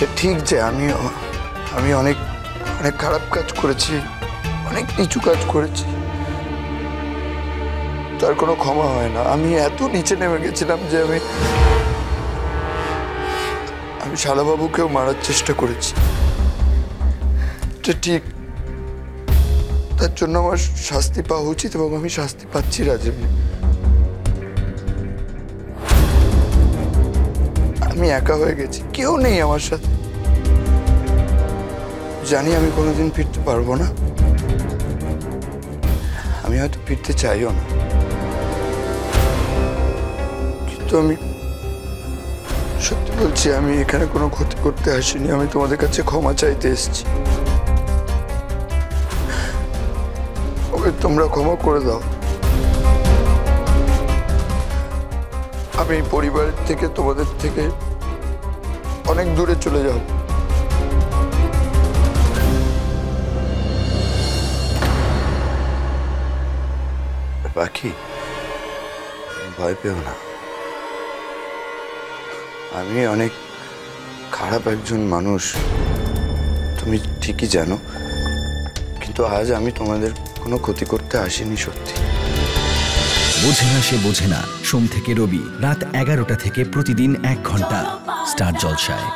এটা ঠিক যে আমি অনেক অনেক খারাপ কাজ করেছি, অনেক নিচু কাজ করেছি, তার কোনো ক্ষমা হয় না। আমি এত নিচে নেমে গেছিলাম যে আমি শালাবাবুকেও মারার চেষ্টা করেছি। এটা ঠিক, তার জন্য আমার শাস্তি পাওয়া উচিত এবং আমি শাস্তি পাচ্ছি রাজীব। আমি একা হয়ে গেছি, কেউ নেই আমার সাথে। জানি আমি কোনোদিন ফিরতে পারবো না, আমি হয়তো ফিরতে চাইও না, কিন্তু আমি সত্যি বলছি আমি এখানে কোনো ক্ষতি করতে আসিনি। আমি তোমাদের কাছে ক্ষমা চাইতে এসেছি, ওকে তোমরা ক্ষমা করে দাও। আমি পরিবারের থেকে তোমাদের থেকে অনেক দূরে চলে যাব। বাকি ভয় পেও না, আমি অনেক খারাপ একজন মানুষ, তুমি ঠিকই জানো, কিন্তু আজ আমি তোমাদের কোনো ক্ষতি করতে আসিনি। সত্যি বোঝে না সে বোঝে না, সোম থেকে রবি রাত 11টা থেকে প্রতিদিন 1 ঘন্টা স্টার জলসায়।